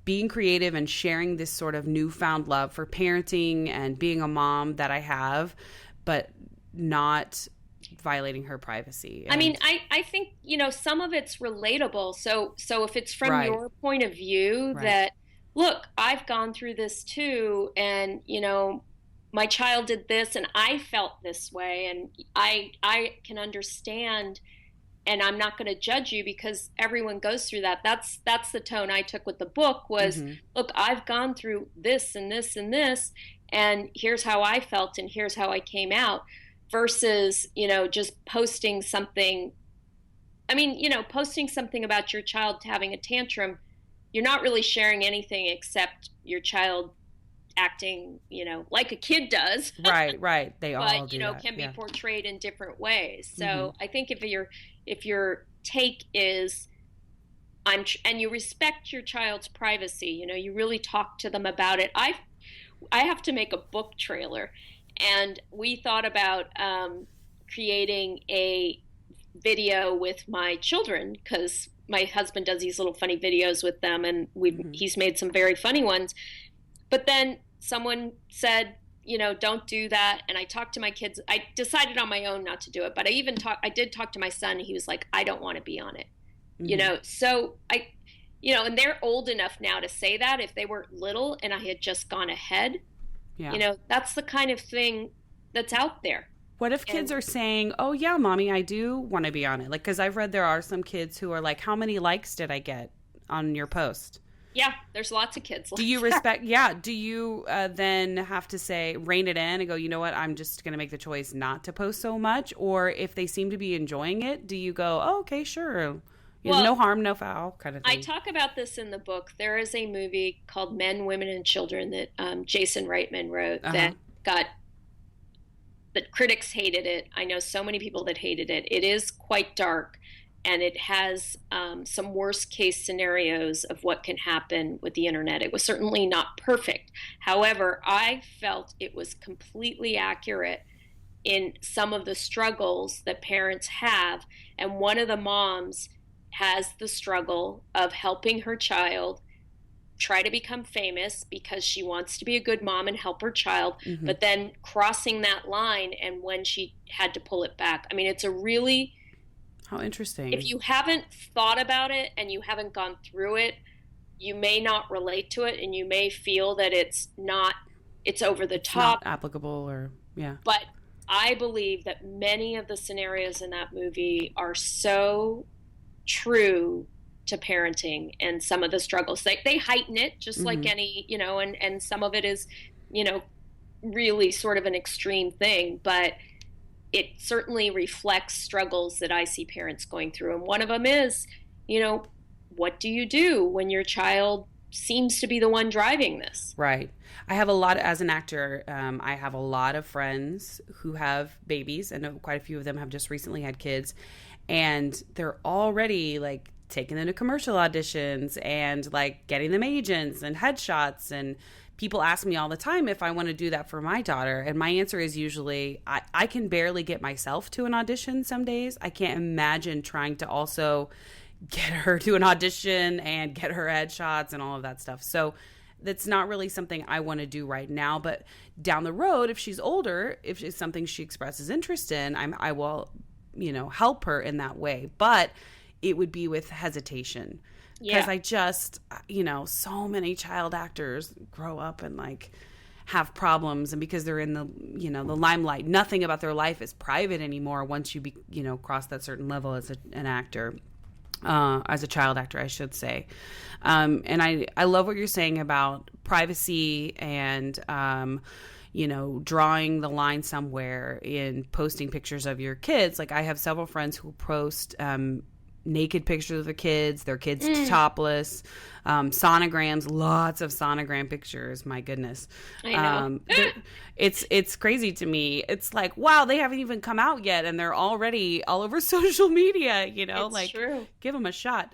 being creative and sharing this sort of newfound love for parenting and being a mom that I have, but not violating her privacy. I mean, I think, some of it's relatable. So if it's from your point of view that, look, I've gone through this too, and, my child did this and I felt this way, and I can understand, and I'm not going to judge you because everyone goes through that. That's the tone I took with the book was, look, I've gone through this and this and this, and here's how I felt and here's how I came out, versus, just posting something. I mean, posting something about your child having a tantrum, you're not really sharing anything except your child acting, like a kid does. Right. They all but, do that. Can be portrayed in different ways. So I think if your take is, and you respect your child's privacy, you really talk to them about it. I have to make a book trailer, and we thought about creating a video with my children, because my husband does these little funny videos with them, and he's made some very funny ones. But then someone said, don't do that. And I talked to my kids. I decided on my own not to do it, but I did talk to my son. He was like, I don't want to be on it. So and they're old enough now to say that. If they were little and I had just gone ahead, that's the kind of thing that's out there. What if kids are saying, oh yeah, mommy, I do want to be on it? Like, because I've read there are some kids who are like, how many likes did I get on your post? Yeah, there's lots of kids. Do you respect? Yeah. Do you then have to say, rein it in and go, you know what? I'm just going to make the choice not to post so much. Or if they seem to be enjoying it, do you go, oh, okay, sure. No harm, no foul kind of thing. I talk about this in the book. There is a movie called Men, Women, and Children that Jason Reitman wrote that critics hated it. I know so many people that hated it. It is quite dark. And it has some worst case scenarios of what can happen with the internet. It was certainly not perfect. However, I felt it was completely accurate in some of the struggles that parents have. And one of the moms has the struggle of helping her child try to become famous because she wants to be a good mom and help her child, but then crossing that line, and when she had to pull it back. I mean, it's a really... How interesting. If you haven't thought about it and you haven't gone through it, you may not relate to it, and you may feel that it's over the top. Not applicable or, yeah. But I believe that many of the scenarios in that movie are so true to parenting and some of the struggles. They heighten it just like any, and some of it is, really sort of an extreme thing, but it certainly reflects struggles that I see parents going through. And one of them is, what do you do when your child seems to be the one driving this? Right. I have as an actor, I have a lot of friends who have babies, and quite a few of them have just recently had kids, and they're already like taking them to commercial auditions and like getting them agents and headshots, and people ask me all the time if I want to do that for my daughter. And my answer is usually, I can barely get myself to an audition some days. I can't imagine trying to also get her to an audition and get her headshots and all of that stuff. So that's not really something I want to do right now. But down the road, if she's older, if it's something she expresses interest in, I will, help her in that way. But it would be with hesitation. Because I just, so many child actors grow up and like have problems, and because they're in the, the limelight, nothing about their life is private anymore once you cross that certain level as an actor, as a child actor, I should say. And I love what you're saying about privacy and, drawing the line somewhere in posting pictures of your kids. Like I have several friends who post, naked pictures of their kids topless, sonograms, lots of sonogram pictures. My goodness. I know. It's crazy to me. It's like, wow, they haven't even come out yet and they're already all over social media, It's like true. give them a shot.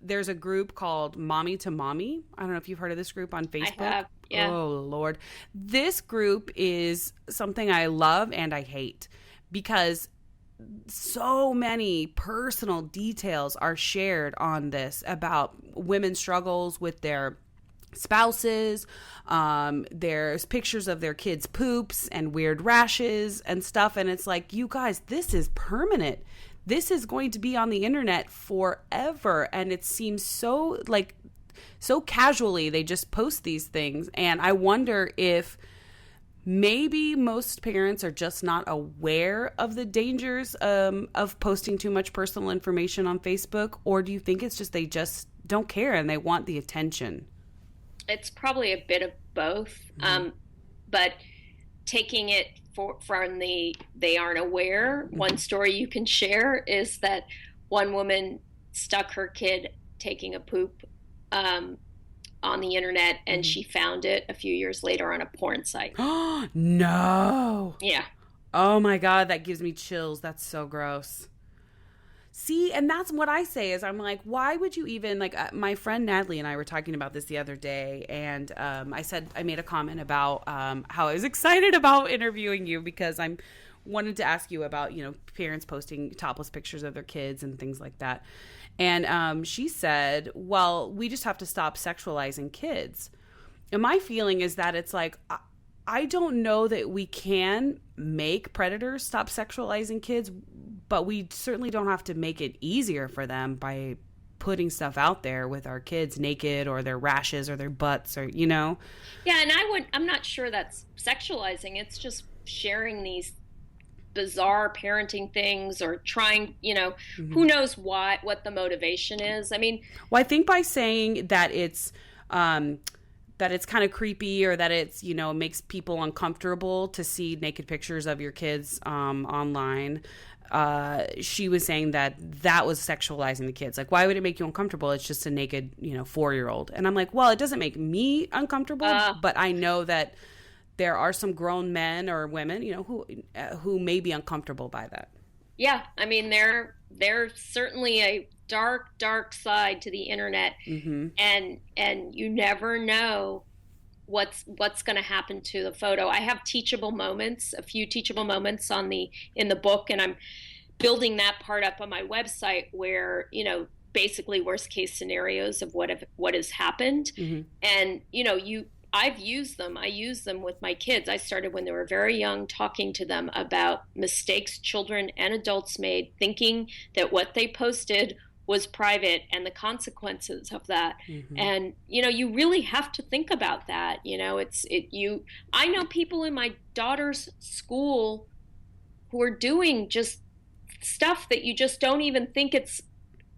There's a group called Mommy to Mommy. I don't know if you've heard of this group on Facebook. I have, yeah. Oh, Lord. This group is something I love and I hate because so many personal details are shared on this about women's struggles with their spouses. There's pictures of their kids' poops and weird rashes and stuff. And it's like, you guys, this is permanent. This is going to be on the internet forever. And it seems so casually they just post these things. And I wonder if maybe most parents are just not aware of the dangers of posting too much personal information on Facebook. Or do you think it's just they just don't care and they want the attention? It's probably a bit of both. But taking it from they aren't aware, one story you can share is that one woman stuck her kid taking a poop on the internet, and she found it a few years later on a porn site. No. Yeah. Oh my God, that gives me chills. That's so gross. See, and that's what I say is I'm like, why would you even, my friend Natalie and I were talking about this the other day, and I made a comment about how I was excited about interviewing you because I wanted to ask you about, parents posting topless pictures of their kids and things like that. And she said, well, we just have to stop sexualizing kids. And my feeling is that it's like, I don't know that we can make predators stop sexualizing kids, but we certainly don't have to make it easier for them by putting stuff out there with our kids naked or their rashes or their butts or, Yeah, and I'm not sure that's sexualizing. It's just sharing these bizarre parenting things or trying, who knows what the motivation is. I mean, well, I think by saying that it's kind of creepy or that it's, makes people uncomfortable to see naked pictures of your kids online. She was saying that was sexualizing the kids. Like, why would it make you uncomfortable? It's just a naked, 4-year-old. And I'm like, well, it doesn't make me uncomfortable, but I know that there are some grown men or women, who may be uncomfortable by that. Yeah, I mean, there's certainly a dark side to the internet, and you never know what's going to happen to the photo. I have a few teachable moments in the book, and I'm building that part up on my website where basically worst case scenarios of what has happened, and I've used them. I use them with my kids. I started when they were very young, talking to them about mistakes children and adults made, thinking that what they posted was private and the consequences of that. And, you really have to think about that. I know people in my daughter's school who are doing just stuff that you just don't even think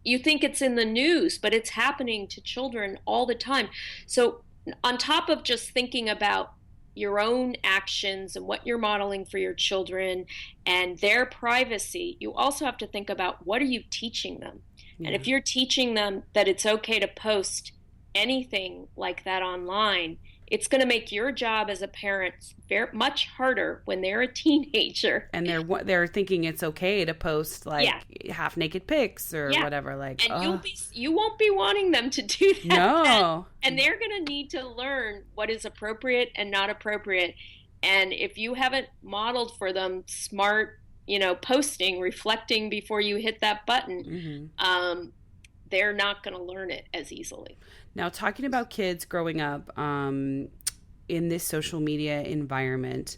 you think it's in the news, but it's happening to children all the time. So on top of just thinking about your own actions and what you're modeling for your children and their privacy, you also have to think about what are you teaching them? Yeah. And if you're teaching them that it's okay to post anything like that online, it's going to make your job as a parent very much harder when they're a teenager. And they're thinking it's okay to post half naked pics or whatever. And you won't be wanting them to do that. No. And they're going to need to learn what is appropriate and not appropriate. And if you haven't modeled for them smart, posting, reflecting before you hit that button, they're not going to learn it as easily. Now, talking about kids growing up in this social media environment,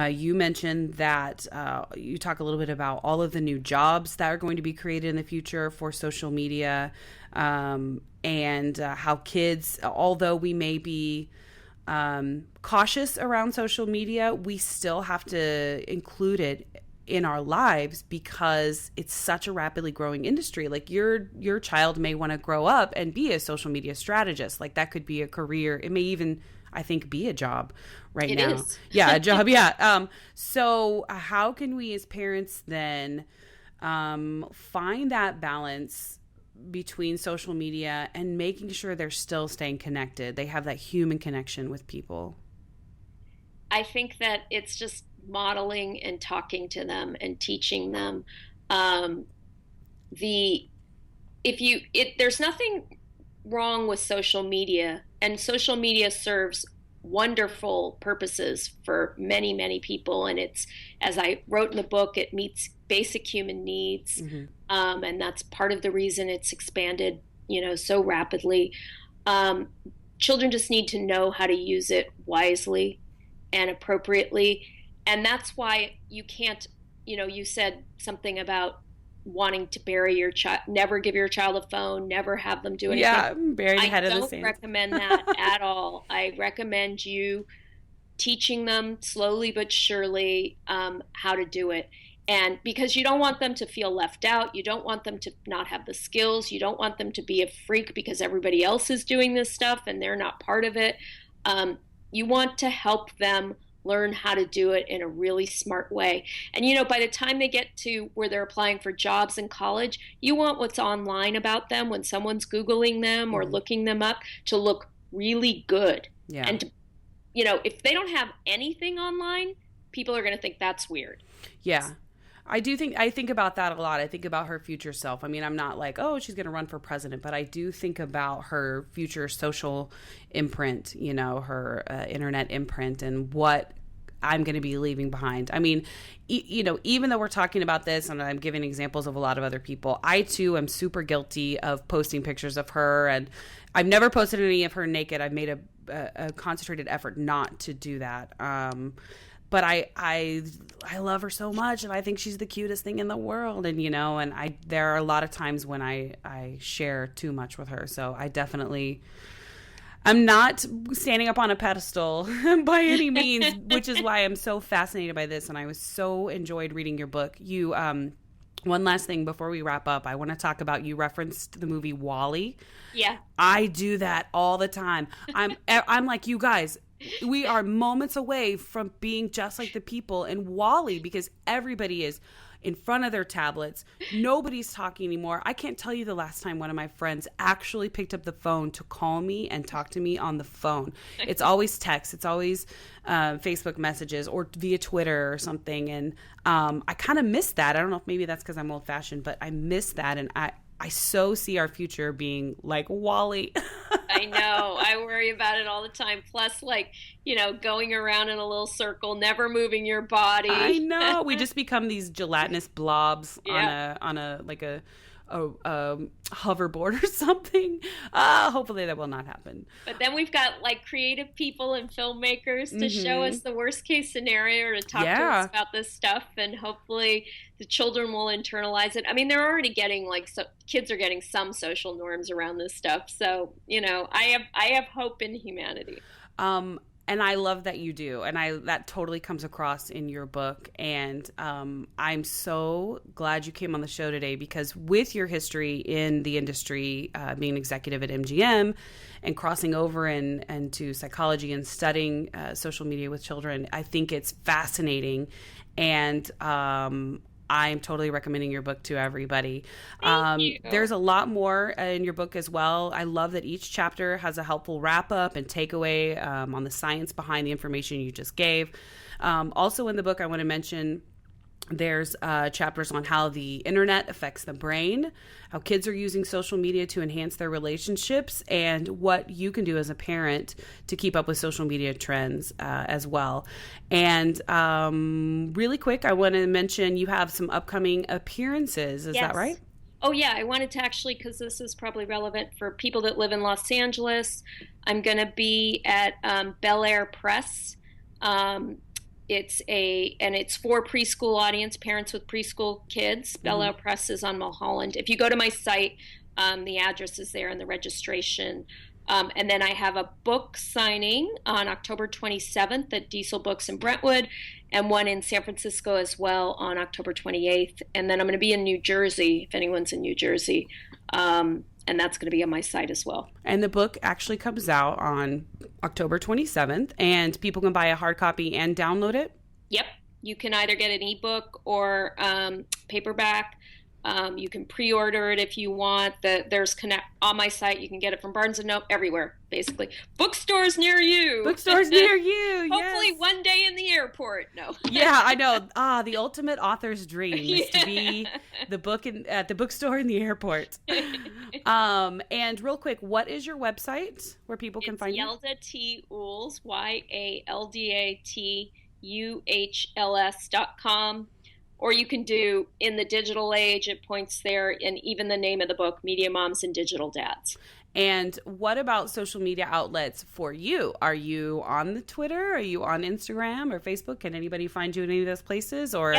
you mentioned that you talk a little bit about all of the new jobs that are going to be created in the future for social media, and how kids, although we may be cautious around social media, we still have to include it in our lives because it's such a rapidly growing industry. Like your child may want to grow up and be a social media strategist. Like that could be a career. It may even, I think, be a job now. It is. Yeah, a job. Yeah. So how can we as parents then find that balance between social media and making sure they're still staying connected. They have that human connection with people. I think that it's just modeling and talking to them and teaching them. Um, the if you it there's nothing wrong with social media, and social media serves wonderful purposes for many people, and it's, as I wrote in the book, it meets basic human needs. And that's part of the reason it's expanded so rapidly. Children just need to know how to use it wisely and appropriately, and that's why you can't, you said something about wanting to bury your child, never give your child a phone, never have them do anything. Yeah, buried the head of the sand. I don't recommend that at all. I recommend you teaching them slowly but surely how to do it. And because you don't want them to feel left out, you don't want them to not have the skills, you don't want them to be a freak because everybody else is doing this stuff and they're not part of it. You want to help them learn how to do it in a really smart way. And, by the time they get to where they're applying for jobs in college, you want what's online about them when someone's Googling them or looking them up to look really good. Yeah. And, if they don't have anything online, people are going to think that's weird. Yeah. I think about that a lot. I think about her future self. I mean, I'm not like, oh, she's going to run for president, but I do think about her future social imprint, her internet imprint and what I'm going to be leaving behind. I mean, even though we're talking about this and I'm giving examples of a lot of other people, I too am super guilty of posting pictures of her, and I've never posted any of her naked. I've made a concentrated effort not to do that. But I love her so much, and I think she's the cutest thing in the world. And there are a lot of times when I share too much with her. So I'm not standing up on a pedestal by any means, which is why I'm so fascinated by this. And I was so enjoyed reading your book. You, one last thing before we wrap up, I want to talk about, you referenced the movie WALL-E. Yeah. I do that all the time. I'm like, you guys, we are moments away from being just like the people in WALL-E, because everybody is in front of their tablets. Nobody's talking anymore. I can't tell you the last time one of my friends actually picked up the phone to call me and talk to me on the phone. It's always text. It's always Facebook messages or via Twitter or something. And I kind of miss that. I don't know if maybe that's because I'm old fashioned, but I miss that. And I so see our future being like WALL-E. I know. I worry about it all the time. Plus, going around in a little circle, never moving your body. I know. We just become these gelatinous blobs Yeah. on a hoverboard or something. Hopefully that will not happen. But then we've got creative people and filmmakers to show us the worst case scenario, or to talk to us about this stuff, and hopefully the children will internalize it. I mean, they're already getting kids are getting some social norms around this stuff. So, I have hope in humanity. And I love that you do. And that totally comes across in your book. And I'm so glad you came on the show today, because with your history in the industry, being an executive at MGM and crossing over into psychology and studying social media with children, I think it's fascinating. And I'm totally recommending your book to everybody. Thank you. There's a lot more in your book as well. I love that each chapter has a helpful wrap up and takeaway on the science behind the information you just gave. Also in the book, I want to mention there's chapters on how the internet affects the brain, how kids are using social media to enhance their relationships, and what you can do as a parent to keep up with social media trends as well. And really quick, I want to mention you have some upcoming appearances. Is that right? Oh, yeah. I wanted to actually, because this is probably relevant for people that live in Los Angeles, I'm going to be at Bel Air Press. It's for preschool audience, parents with preschool kids. Bel Air Press is on Mulholland. If you go to my site, the address is there and the registration. And then I have a book signing on October 27th at Diesel Books in Brentwood, and one in San Francisco as well on October 28th. And then I'm going to be in New Jersey, if anyone's in New Jersey. And that's going to be on my site as well. And the book actually comes out on October 27th, and people can buy a hard copy and download it? Yep. You can either get an ebook or paperback. You can pre-order it if you want. There's connect on my site. You can get it from Barnes and Noble, everywhere, basically. Bookstores near you. Bookstores near you. Hopefully yes. one day in the airport. No. Yeah, I know. The ultimate author's dream is to be the book at the bookstore in the airport. And real quick, what is your website where people can find you? Yalda T Uhls, YALDATUHLS.com. Or you can do In the Digital Age, it points there, and even the name of the book, Media Moms and Digital Dads. And what about social media outlets for you? Are you on the Twitter? Are you on Instagram or Facebook? Can anybody find you in any of those places? Or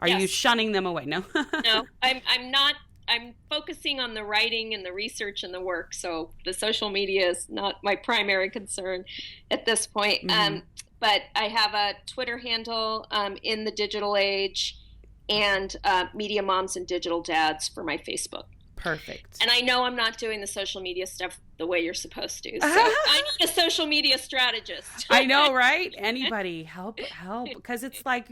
are you shunning them away? No. No, I'm not. I'm focusing on the writing and the research and the work. So the social media is not my primary concern at this point. Mm-hmm. But I have a Twitter handle, In the Digital Age, and Media Moms and Digital Dads for my Facebook. Perfect. And I know I'm not doing the social media stuff the way you're supposed to. So I need a social media strategist. I know, right? Anybody help. Because it's like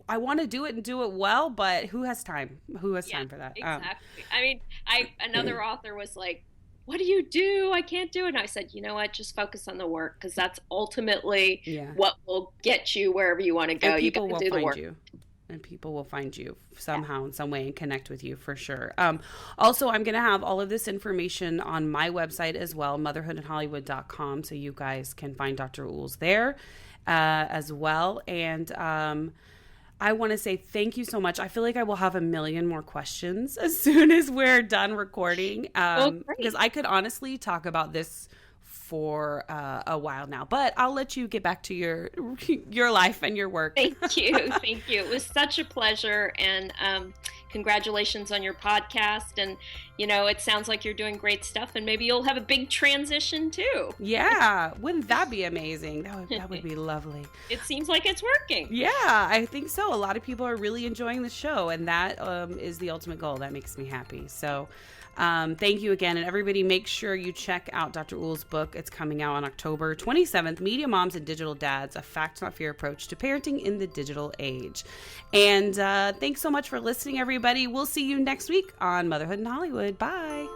I want to do it and do it well, but who has time? Who has time for that? Exactly. I mean, another author was like, what do you do? I can't do it. And I said, you know what? Just focus on the work, because that's ultimately what will get you wherever you want to go. You got to do the work. And people will find you somehow in some way and connect with you for sure. Also, I'm going to have all of this information on my website as well, motherhoodinhollywood.com, so you guys can find Dr. Uhls there as well. And I want to say thank you so much. I feel like I will have a million more questions as soon as we're done recording, because I could honestly talk about this for a while now, but I'll let you get back to your life and your work. Thank you. It was such a pleasure, and congratulations on your podcast. And it sounds like you're doing great stuff, and maybe you'll have a big transition too. Yeah, wouldn't that be amazing? That would be lovely. It seems like it's working. Yeah, I think so. A lot of people are really enjoying the show, and that is the ultimate goal. That makes me happy. So thank you again, and everybody make sure you check out Dr. Uhls' book. It's coming out on October 27th, Media Moms and Digital Dads, A Fact Not Fear Approach to Parenting in the Digital Age. And thanks so much for listening, everybody. We'll see you next week on Motherhood in Hollywood. Bye.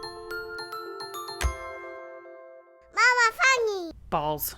Mama, funny. Balls.